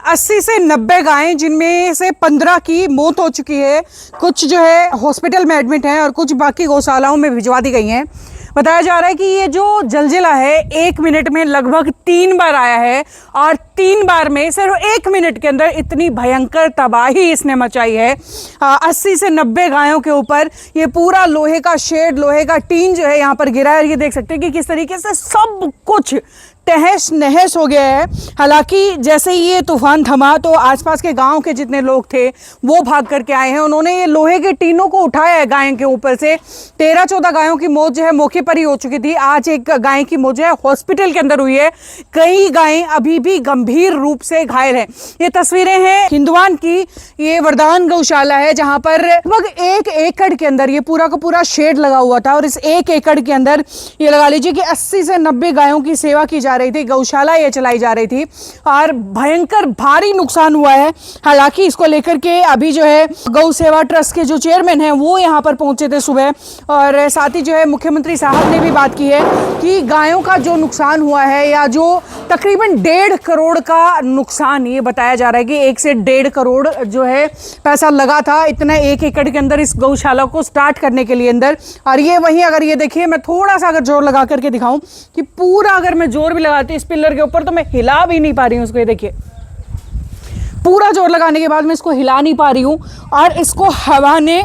80 से 90 गायें, जिनमें से 15 की मौत हो चुकी है, कुछ जो है हॉस्पिटल में एडमिट हैं और कुछ बाकी गौशालाओं में भिजवा दी गई हैं। बताया जा रहा है कि ये जो जलजिला है 1 मिनट में लगभग 3 बार आया है और 3 बार में सिर्फ 1 मिनट के अंदर इतनी भयंकर तबाही इसने मचाई है। 80 से 90 गायों के ऊपर ये पूरा लोहे का शेड, लोहे का टीन जो है यहाँ पर गिरा है। ये देख सकते हैं कि किस तरीके से सब कुछ तहस नहस हो गया है। हालांकि जैसे ही ये तूफान थमा तो आसपास के गांव के जितने लोग थे वो भाग करके आए हैं। उन्होंने ये लोहे के टीनों को उठाया है गायों के ऊपर से। 13-14 गायों की मौत जो है मौके पर ही हो चुकी थी। आज एक गाय की मौत जो है हॉस्पिटल के अंदर हुई है। कई गायें अभी भी गंभीर रूप से घायल हैं। ये तस्वीरें हैं हिंदवान की। ये वरदान गौशाला है जहां पर लगभग 1 एकड़ के अंदर ये पूरा का पूरा शेड लगा हुआ था और इस 1 एकड़ के अंदर ये लगा लीजिए कि 80 से 90 गायों की सेवा की जा रही थी, गौशाला ये चलाई जा रही थी और भयंकर भारी नुकसान हुआ है। हालांकि इसको लेकर के अभी जो है गौ सेवा ट्रस्ट के जो चेयरमैन हैं वो यहाँ पर पहुंचे थे सुबह, और साथ ही जो है मुख्यमंत्री साहब ने भी बात की है कि गायों का जो नुकसान हुआ है या जो तकरीबन 1.5 करोड़ का नुकसान, ये बताया जा रहा है कि 1 से 1.5 करोड़ जो है पैसा लगा था इतना 1 एकड़ के अंदर इस गौशाला को स्टार्ट करने के लिए अंदर। और ये वहीं अगर ये देखिए, मैं थोड़ा सा अगर जोर लगा करके दिखाऊं कि पूरा अगर मैं जोर भी लगाती इस पिलर के ऊपर तो मैं हिला भी नहीं पा रही हूँ उसको। ये देखिए पूरा जोर लगाने के बाद मैं इसको हिला नहीं पा रही हूँ और इसको हवा ने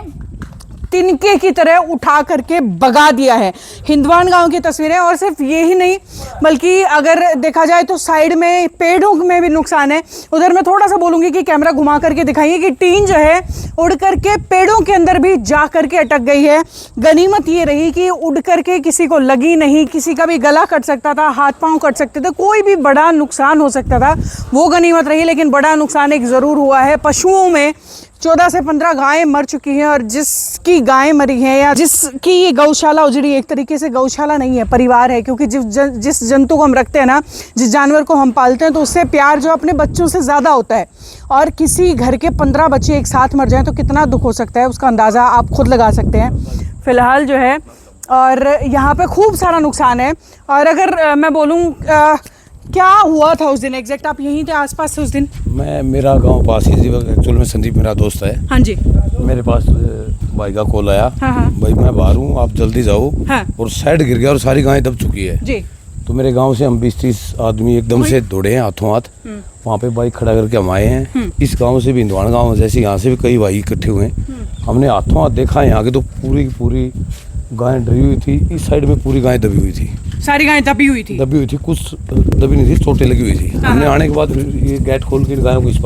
तिनके की तरह उठा करके भगा दिया है। हिंदवान गांव की तस्वीरें, और सिर्फ ये ही नहीं बल्कि अगर देखा जाए तो साइड में पेड़ों में भी नुकसान है। उधर मैं थोड़ा सा बोलूंगी कि कैमरा घुमा करके दिखाइए कि टीन जो है उड़ करके पेड़ों के अंदर भी जा करके अटक गई है। गनीमत ये रही कि उड़ करके किसी को लगी नहीं, किसी का भी गला कट सकता था, हाथ पांव कट सकते थे, कोई भी बड़ा नुकसान हो सकता था, वो गनीमत रही। लेकिन बड़ा नुकसान एक ज़रूर हुआ है। पशुओं में 14 से 15 गायें मर चुकी हैं और जिसकी गायें मरी हैं या जिसकी ये गौशाला उजड़ी, एक तरीके से गौशाला नहीं है, परिवार है। क्योंकि जिस जंतु को हम रखते हैं ना, जिस जानवर को हम पालते हैं, तो उससे प्यार जो अपने बच्चों से ज़्यादा होता है। और किसी घर के 15 बच्चे एक साथ मर जाएं तो कितना दुख हो सकता है, उसका अंदाज़ा आप खुद लगा सकते हैं। फ़िलहाल जो है और यहाँ पे खूब सारा नुकसान है। और अगर मैं बोलूँ क्या हुआ था उस दिन एग्जैक्ट, आप यहीं थे आसपास से उस दिन? मेरा गांव पास ही, एक्चुअल में संदीप मेरा दोस्त है। हाँ जी। मेरे पास भाई का कॉल आया। हाँ। भाई मैं बाहर हूँ, आप जल्दी जाओ। हाँ। और साइड गिर गया और सारी गायें दब चुकी है जी। तो मेरे गांव से हम 20-30 आदमी एकदम से दौड़े हैं हाथों हाथ। वहाँ पे बाइक खड़ा करके हम आए हैं। इस गांव से भी, हिंदवान गांव जैसे यहाँ से भी कई भाई इकट्ठे हुए हैं। हमने हाथों हाथ देखा यहाँ के तो पूरी गायें डरी हुई थी। इस साइड में पूरी गायें दबी हुई थी, सारी गायें दबी हुई थी, कुछ दबी नहीं थी, चोटें लगी हुई थी। हमने आने के बाद ये गेट खोल के गायों को इस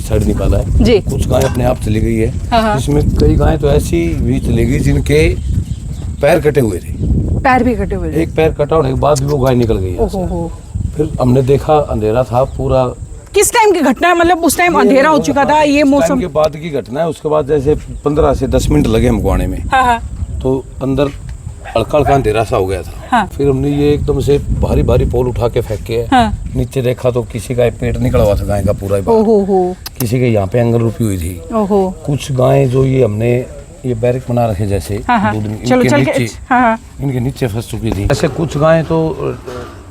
साइड निकाला है जी। कुछ गायें अपने आप चली गई है। इसमें कई गायें तो ऐसी भी चली गई जिनके पैर कटे हुए थे, पैर भी कटे हुए थे। एक पैर कटा होने के बाद भी वो गाय निकल गई है। फिर हमने देखा अंधेरा था पूरा। किस टाइम की घटना है? मतलब उस टाइम अंधेरा हो चुका था, ये मौसम के बाद की घटना है। उसके बाद जैसे 15 से 10 मिनट लगे हमको आने में। तो अंदर हल्का अंधेरा सा हो गया था। हाँ। फिर हमने ये एकदम से भारी पोल उठा के फेंके। हाँ। नीचे देखा तो किसी का पेट निकला हुआ था गाय का पूरा ही। किसी के यहाँ पे एंगल रुपी हुई थी। कुछ गायें जो ये हमने ये बैरक बना रखे जैसे इनके नीचे फंस चुकी थी। ऐसे कुछ गायें तो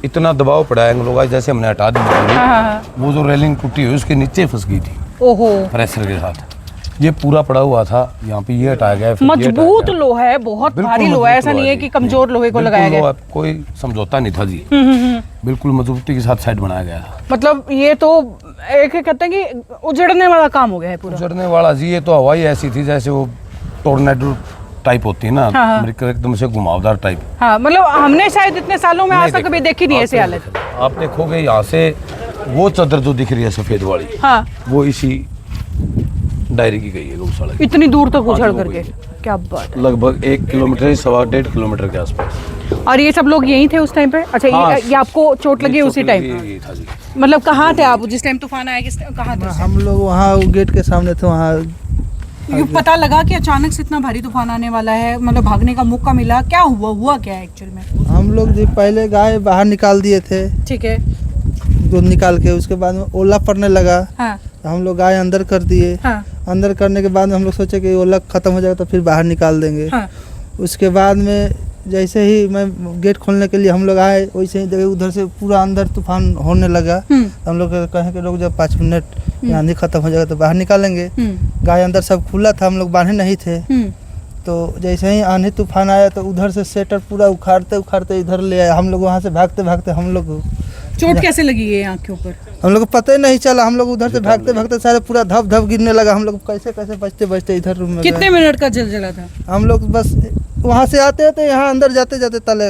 इतना दबाव पड़ा है लोग जैसे हमने हटा दी, वो जो रेलिंग टूटी हुई उसके नीचे फंस गई थी प्रेशर के साथ। ये पूरा पड़ा हुआ था, यहाँ पे ये हटाया गया। मजबूत लोहा है, बहुत भारी लोहा है, ऐसा नहीं है कि कमजोर लोहे को लगाया गया। कोई समझौता नहीं था जी। बिल्कुल मजबूती के साथ साइड बनाया गया था। मतलब ये तो एक कहते हैं कि उजड़ने वाला काम हो गया है पूरा। उजड़ने वाला जी, ये तो हवाई ऐसी थी जैसे वो टोर्नेडो टाइप होती है ना। हाँ। एकदम से घुमावदार टाइप। हाँ, मतलब हमने शायद इतने सालों में आज तक कभी देखी नहीं ऐसी हालत। आप देखोगे यहाँ से वो चादर जो दिख रही है सफेद वाली, हाँ, वो इसी डायरी की गई है गौशाला। इतनी दूर तक उछड़ करके, क्या बात है। लगभग 1 किलोमीटर, 1.25 किलोमीटर के आसपास। और ये सब लोग यहीं थे उस टाइम पे? अच्छा। हाँ, ये आपको चोट लगी उसी टाइम? मतलब कहाँ थे आप जिस टाइम तूफान आया? कहाँ थे? हम लोग वहाँ गेट के सामने थे। वहाँ ये पता लगा कि अचानक से इतना भारी तूफान आने वाला है, मतलब भागने का मौका मिला? क्या हुआ क्या है एक्चुअल में? हम लोग जी पहले गाय बाहर निकाल दिए थे। ठीक है। दूध निकाल के उसके बाद में ओला पड़ने लगा। हाँ। तो हम लोग गाय अंदर कर दिए। हाँ। अंदर करने के बाद में हम लोग सोचे कि ओला खत्म हो जाएगा तो फिर बाहर निकाल देंगे। हाँ। उसके बाद में जैसे ही मैं गेट खोलने के लिए हम लोग आए, वैसे ही देखे उधर से पूरा अंदर तूफान होने लगा। हम लोग कहें कि लोग जब 5 मिनट आंधी खत्म हो जाएगा तो बाहर निकालेंगे। गाय अंदर सब खुला था, हम लोग बांधे नहीं थे। तो जैसे ही आंधी तूफान आया तो उधर से सेटर पूरा उखाड़ते उखाड़ते इधर ले आया। हम लोग वहाँ से भागते भागते हम लोग चोट कैसे लगी है आँख के ऊपर? हम लोग को पता ही नहीं चला। हम लोग उधर से भागते भागते सारे पूरा धप धप गिरने लगा। हम लोग कैसे कैसे बचते बचते इधर रूम में कितने मिनट का जलजला था? हम लोग बस वहाँ से आते आते यहाँ अंदर जाते जाते तले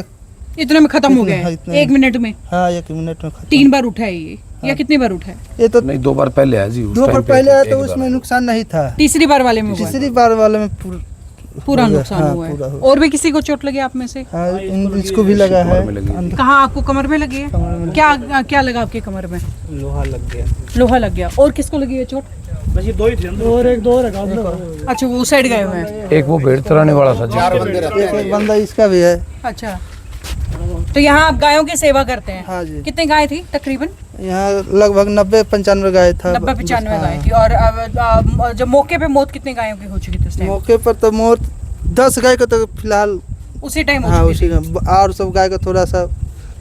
इतने में खत्म हो गया है? इतने में। 1 मिनट में? हाँ 1 मिनट में खत्म। 3 बार उठा है ये या कितनी बार उठा है? ये तो नहीं 2 बार पहले आया जी, 2 बार पहले आया तो उसमें नुकसान नहीं था। तीसरी बार वाले में हुआ? तीसरी बार वाले में पूरा हो गया। नुकसान हाँ, हुआ पूरा है। हो गया। और भी किसी को चोट लगी आप में से? हाँ इसको भी लगा है। कहाँ आपको कमर में लगी है? क्या क्या लगा आपके कमर में? लोहा लग गया। लोहा लग गया। और किसको लगी है चोट? बस ये 2 ही थे और एक 2 अच्छा वो साइड गए हुए हैं। एक वो भेड़ चराने वाला था एक बंदा इसका भी है। अच्छा तो यहाँ आप गायों की सेवा करते हैं? हाँ जी। कितने गाय थी तकरीबन? यहाँ लगभग 90-95 गाय था। 90-95 गाय थी। और जब मौके पे मौत कितने गायों की हो चुकी थी उस टाइम? मौके पर तो मौत 10 गाय को तो फिलहाल उसी टाइम हाँ हो चुकी उसी थी? में। और सब गाय का थोड़ा सा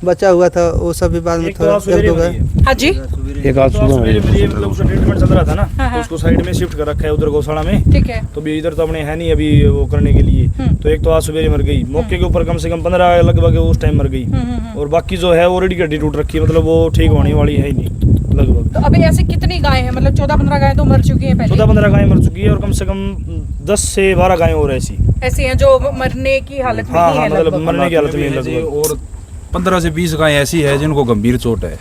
बचा हुआ था, वो सब भी बाद में थोड़ा 1-2 गाय। हाँ जी एक आज सुबह मतलब उसका ट्रीटमेंट चल रहा था ना, तो उसको साइड में शिफ्ट कर रखा है उधर गौशाला में। ठीक है। तो भी इधर तो अपने है नहीं अभी वो करने के लिए। तो एक तो आज सुबह मर गई मौके के ऊपर, कम से कम 15 लगभग उस टाइम मर गई। और बाकी जो है वो रेडी की हड्डी टूट रखी है, मतलब वो ठीक होने वाली है ही नहीं लगभग। तो अभी ऐसे कितनी गाय हैं? मतलब 14-15 गाय तो मर चुकी हैं पहले? 14-15 गाय मर चुकी है और कम से कम 10 से 12 गायें और ऐसी हैं जो मरने की हालत में हाँ ही हाँ है मतलब लगभग। मरने की हालत में है जी। लगभग। और 15 से 20 गाय ऐसी है जिनको गंभीर चोट है।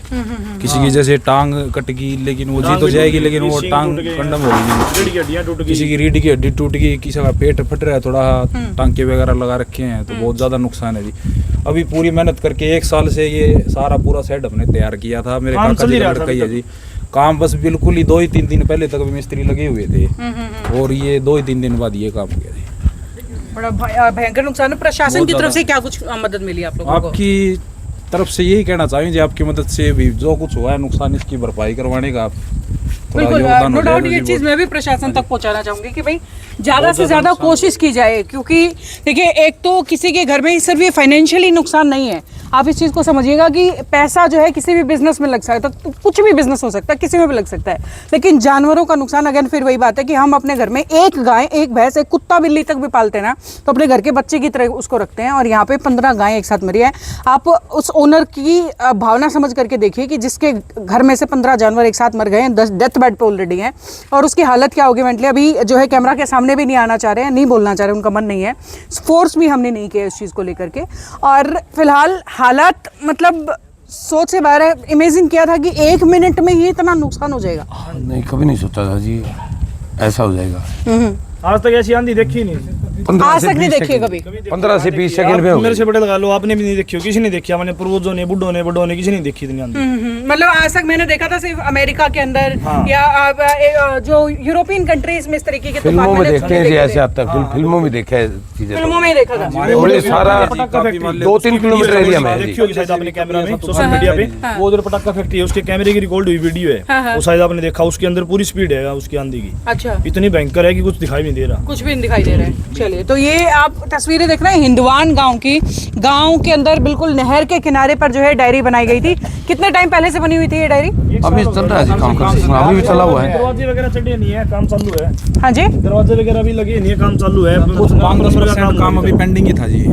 किसी की जैसे टांग कट गई, लेकिन वो जी तो जाएगी, लेकिन वो टांग कंडम हो गई। रीढ़ की हड्डियां टूट गई। किसी की रीढ़ की हड्डी टूट गई, किसी का पेट फट रहा है, थोड़ा टांके वगैरह लगा रखे हैं, तो बहुत ज्यादा नुकसान है जी। अभी पूरी मेहनत करके 1 साल से ये सारा पूरा सेट हमने तैयार किया था। मेरे काम काका चल जी ही का रहा था लड़का ही है अभी जी। काम बस बिल्कुल ही 2 ही 3 दिन पहले तक मिस्त्री लगे हुए थे और ये 2 ही 3 दिन बाद ये काम हो गया जी। बड़ा भयंकर नुकसान है। प्रशासन की तरफ से क्या कुछ मदद मिली आप लोगों को? आपकी तरफ से यही कहना चाहेंगे, आपकी मदद से भी जो कुछ हुआ है नुकसान, इसकी भरपाई करवाने का थोड़ा बिल्कुल योगदान नो हो डाउट जाएगा ये जी। चीज़ मैं भी प्रशासन तक पहुंचाना चाहूंगी कि भाई ज़्यादा से ज़्यादा कोशिश की जाए, क्योंकि देखिए एक तो किसी के घर में सिर्फ ये फाइनेंशियली नुकसान नहीं है। आप इस चीज़ को समझिएगा कि पैसा जो है किसी भी बिजनेस में लग सकता है, तो कुछ भी बिजनेस हो सकता है, किसी में भी लग सकता है, लेकिन जानवरों का नुकसान अगेन फिर वही बात है कि हम अपने घर में एक गाय, एक भैंस, एक कुत्ता बिल्ली तक भी पालते हैं ना, तो अपने घर के बच्चे की तरह उसको रखते हैं। और यहाँ पे 15 गायें एक साथ मरी है। आप उस ओनर की भावना समझ करके देखिए कि जिसके घर में से 15 जानवर एक साथ मर गए हैं, 10 डेथ बेड पे ऑलरेडी हैं, और उसकी हालत क्या होगी मेंटली। अभी जो है कैमरा के सामने भी नहीं आना चाह रहे हैं, नहीं बोलना चाह रहे, उनका मन नहीं है, फोर्स भी हमने नहीं किया इस चीज़ को लेकर के। और फिलहाल हालात मतलब सोच से बाहर है। इमेजिन किया था कि 1 मिनट में ही इतना नुकसान हो जाएगा? नहीं कभी नहीं सोचा था जी ऐसा हो जाएगा। आज तक ऐसी आंधी देखी नहीं। 15 आज से तक नहीं 20 देखिए सेकंड। कभी? 15 से 20 सेकंड में हो मेरे से गई। बड़े लगा लो, आपने भी नहीं देखी हो, किसी ने देखी, मैंने पूर्वजों ने, बुड्ढों ने, बड़ों ने, किसी ने देखी इतनी आंधी। मतलब आज तक मैंने देखा था सिर्फ अमेरिका के अंदर हाँ। या जो यूरोपियन कंट्रीज में इस तरीके के फिल्मों तूफान में मैंने देखते हैं जी देखे ऐसे थे। आता है, फिल्मों में देखा है चीजें। फिल्मों में ही देखा था। बोले सारा 2-3 किलोमीटर एरिया में है जी। देखी होगी शायद आपने कैमरा में, सोशल मीडिया पे। वो उधर पटाखा फैक्ट्री है, उसके कैमरे की रिकॉर्ड हुई वीडियो है, वो शायद आपने देखा। उसके अंदर पूरी स्पीड है उसकी आंधी की, अच्छा इतनी भयंकर है कि कुछ दिखाई नहीं दे रहा। कुछ भी नहीं दिखाई दे रहा है। चलिए तो ये आप तस्वीरें देख रहे हैं हिंदवान गांव की। गांव के अंदर बिल्कुल नहर के किनारे पर जो है डायरी बनाई गई थी। कितने टाइम पहले से बनी हुई थी ये डायरी? अभी चल रहा है जी काम का सिस्टम, अभी भी चला हुआ है। दरवाजे वगैरह चढ़े नहीं है, काम चालू है। हाँ जी दरवाजे वगैरह भी लगे नहीं है, काम चालू है। कुछ 5-10% काम अभी पेंडिंग ही था जी।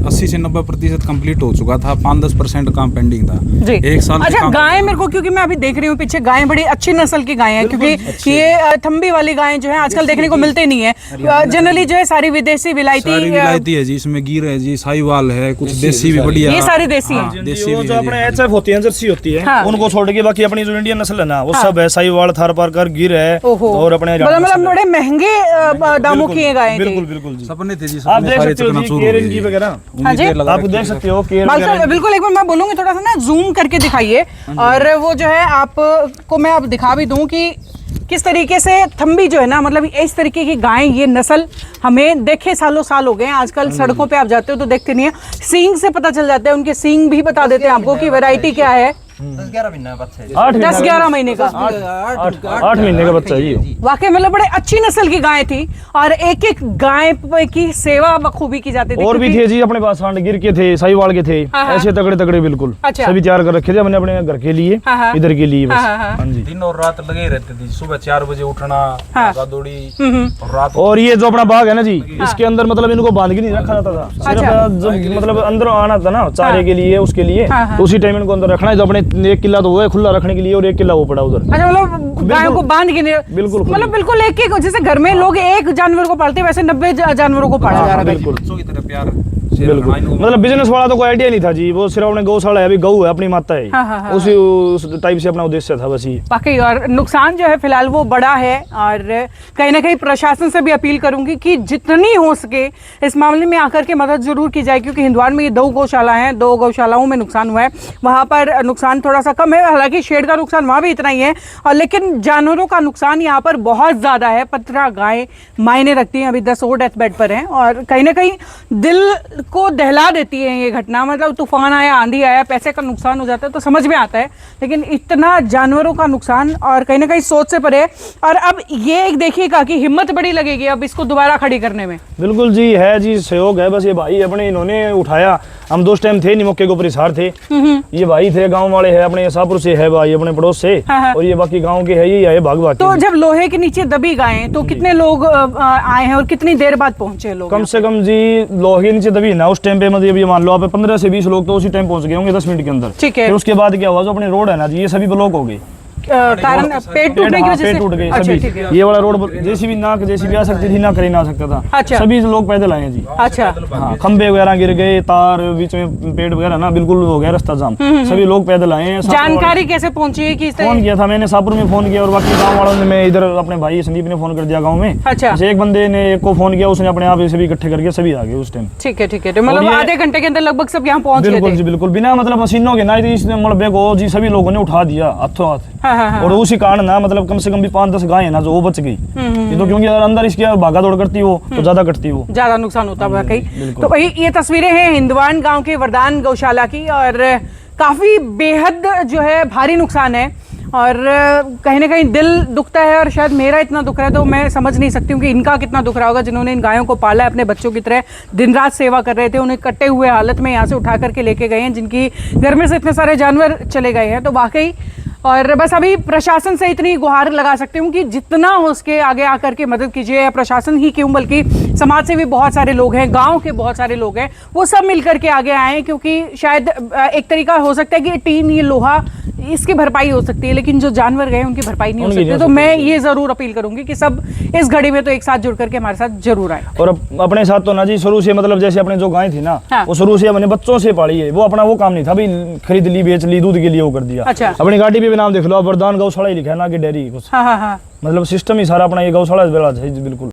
80 से 90% कंप्लीट हो चुका था, 5-10% काम पेंडिंग था जी। 1 साल के अच्छा काम। गाय मेरे को, क्योंकि मैं अभी देख रही हूँ पीछे गायें बड़ी अच्छी नस्ल की गायें हैं, क्योंकि ये थम्बी वाली गायें जो है आजकल देखने को मिलते नहीं है। जनरली जो है सारी विदेशी विलायती सारी विलायती है जी, इसमें गिर है जी, साहिवाल है, कुछ देसी भी बढ़िया। ये सारी देसी हैं। हाँ, देसी वो भी जो है अपने जी। एचएफ होती है, जर्सी होती है, हाँ। उनको छोड़ के बाकी अपनी जो इंडियन नस्ल है ना, वो सब है साहिवाल, थारपारकर, गिर है ओहो। और अपने मतलब बड़े महंगे दामों की ये गायें थी। बिल्कुल बिल्कुल जी। सपने थे जी, आप सपने देख सारे सकते हो चकना जी, चूर केयर हो इनकी गए। वगैरह हाँ जी। उम्मीदें लगा आप रखी देख है। सकते हो केयर बाल साहब, वगैरह। बिल्कुल एक बार मैं बोलूंगी थोड़ा सा ना जूम करके दिखाइए, और वो जो है आपको मैं अब दिखा भी दूं कि किस तरीके से थम्बी जो है ना, मतलब इस तरीके की गाय, ये नस्ल हमें देखे सालों साल हो गए हैं। आजकल सड़कों पे आप जाते हो तो देखते नहीं है, सींग से पता चल जाता है, उनके सींग भी बता देते हैं आपको कि वैरायटी क्या है। 10 11 महीने का 8 महीने का बच्चा है ये। वाकई मतलब बड़े अच्छी नस्ल की गाय थी और एक एक गाय की सेवा बखूबी की जाती थी। और भी क्योंकि- थे जी अपने पास सांड गिर के थे, साहिवाल के थे, हाँ, हाँ। ऐसे तगड़े तगड़े बिल्कुल अच्छा। सभी तैयार कर रखे थे हमने अपने घर के लिए, हाँ, हाँ। इधर के लिए बस। हाँ, हाँ, हाँ। हाँ जी। दिन और रात लगे ही रहते थे, सुबह 4 बजे उठना, हाँ। भागा दौड़ी हम्म। और रात और ये जो अपना बाग है ना जी, इसके अंदर मतलब इनको बांध के नहीं रखा जाता था, सिर्फ अच्छा। जब मतलब अंदर आना था ना चारे हाँ। के लिए, उसके लिए हाँ, हाँ। तो उसी टाइम इनको अंदर रखना है। जो अपने 1 किला तो वो है खुला रखने के लिए और 1 किला वो पड़ा उधर। अच्छा मतलब गायों को बांध के नहीं, बिल्कुल खुली। मतलब बिल्कुल एक एक, जैसे घर में लोग एक जानवर को पालते हैं वैसे 90 जानवरों को पाला जा रहा है। बिल्कुल बच्चों की तरह प्यार बिल्कुल। मतलब बिजनेस वाला तो कोई आइडिया नहीं था जी, वो सिर्फ अपने गौशाला है, अभी गऊ है अपनी माता है, हाँ, हाँ, हाँ, उसी उस टाइप से अपना उद्देश्य था बस ये। वाकई और नुकसान जो है फिलहाल वो बड़ा है और कहीं ना कहीं प्रशासन से भी अपील करूंगी कि जितनी हो सके इस मामले में आकर के मदद जरूर की जाए, क्योंकि हिंदवाड़ में ये 2 गौशाला हैं, 2 गौशालाओं में नुकसान हुआ है, वहाँ पर नुकसान थोड़ा सा कम है, हालांकि शेड का नुकसान वहाँ भी इतना ही है और लेकिन जानवरों का नुकसान यहाँ पर बहुत ज़्यादा है। 15 गायें मायने रखती हैं, अभी 10 और डेथ बेड पर हैं और कहीं ना कहीं दिल को दहला देती है ये घटना। मतलब तूफान आया, आंधी आया, पैसे का नुकसान हो जाता है तो समझ में आता है, लेकिन इतना जानवरों का नुकसान और कहीं ना कहीं सोच से परे। और अब ये एक देखिएगा कि हिम्मत बड़ी लगेगी अब इसको दोबारा खड़ी करने में। बिल्कुल जी है जी, सहयोग है बस। ये भाई अपने इन्होंने उठाया, हम दोस्त टाइम थे नहीं, मौके के ऊपर हिसार थे, ये भाई थे गांव वाले है अपने शाहपुर से है भाई अपने पड़ोस से, हाँ, हाँ। और ये बाकी गांव के है, ये आए भाग भाग तो के। जब लोहे के नीचे दबी गायें तो कितने लोग आए हैं और कितनी देर बाद पहुंचे लोग? कम से कम जी लोहे के नीचे दबी ना उस टाइम पे, मतलब ये मान लो आप 15 से 20 लोग तो उसी टाइम पहुंच गए होंगे 10 मिनट के अंदर। ठीक है। फिर उसके बाद क्या हुआ, जो अपने रोड है ना जी, ये सभी ब्लॉक हो गए, कारण पेट टूटने की हाँ, वजह पेट से? टूट गए अच्छा, सभी। ठीक है। ये वाला रोड जैसी भी ना आ सकती थी ना, कहीं ना आ सकता था। अच्छा। सभी लोग पैदल आए हैं जी। अच्छा हाँ, खंबे वगैरह गिर गए, तार बीच में पेड़ वगैरह ना बिल्कुल हो गया रास्ता जाम, सभी लोग पैदल आए हैं। जानकारी कैसे पहुंची है कि इस फोन किया था मैंने, शाहपुर में फोन किया और बाकी गांव वालों ने, मैं इधर अपने भाई संदीप ने फोन कर दिया गांव में। अच्छा। जैसे एक बंदे ने एक को फोन किया, उसने अपने आप सभी इकट्ठे करके सभी आ गए उस टाइम। ठीक है ठीक है, तो मतलब और ये- आधे घंटे के अंदर लगभग सब यहाँ पहुंच गए बिल्कुल जी थे। बिल्कुल, बिना मतलब मशीनों के ना, इस मलबे को जी सभी लोगों ने उठा दिया हाथों हाथ। हाँ, हाँ, हाँ। और उसी कारण ना मतलब कम से कम भी 5-10 गाय है ना जो वो बच गई। ये तो क्योंकि अगर अंदर इसके भागा दौड़ करती हो तो ज्यादा कटती हो। ज्यादा नुकसान होता है वाकई। बिल्कुल। तो वही ये तस्वीरें हैं हिंदवान गांव के वरदान गौशाला की और काफी बेहद जो है भारी नुकसान है और कहीं ना कहीं दिल दुखता है और शायद मेरा इतना दुख रहा है तो मैं समझ नहीं सकती हूँ कि इनका कितना दुख रहा होगा, जिन्होंने इन गायों को पाला है, अपने बच्चों की तरह दिन रात सेवा कर रहे थे, उन्हें कटे हुए हालत में यहाँ से उठा करके लेके गए हैं, जिनकी घर में से इतने सारे जानवर चले गए हैं। तो वाकई और बस अभी प्रशासन से इतनी गुहार लगा सकती हूँ कि जितना हो सके आगे आकर के मदद कीजिए। या प्रशासन ही क्यों बल्कि समाज से भी बहुत सारे लोग हैं, गांव के बहुत सारे लोग हैं, वो सब मिलकर के आगे आए, क्योंकि शायद एक तरीका हो सकता है कि टीन ये लोहा इसकी भरपाई हो सकती है, लेकिन जो जानवर गए उनकी भरपाई नहीं हो सकती। तो मैं ये जरूर अपील करूंगी कि सब इस घड़ी में तो एक साथ जुड़ करके हमारे साथ जरूर आए। और अपने साथ तो ना जी शुरू से मतलब जैसे अपने जो गाय थी ना, हाँ। वो शुरू से अपने बच्चों से पाली है, वो अपना वो काम नहीं था भाई खरीद ली बेच ली दूध के लिए वो कर दिया। अच्छा। अपनी गाड़ी पे भी नाम देख लो, वरदान गौशाला ही लिखा है ना कि डेयरी कुछ, हाँ हाँ हाँ। मतलब सिस्टम ही सारा अपना ये गौशाला बिल्कुल।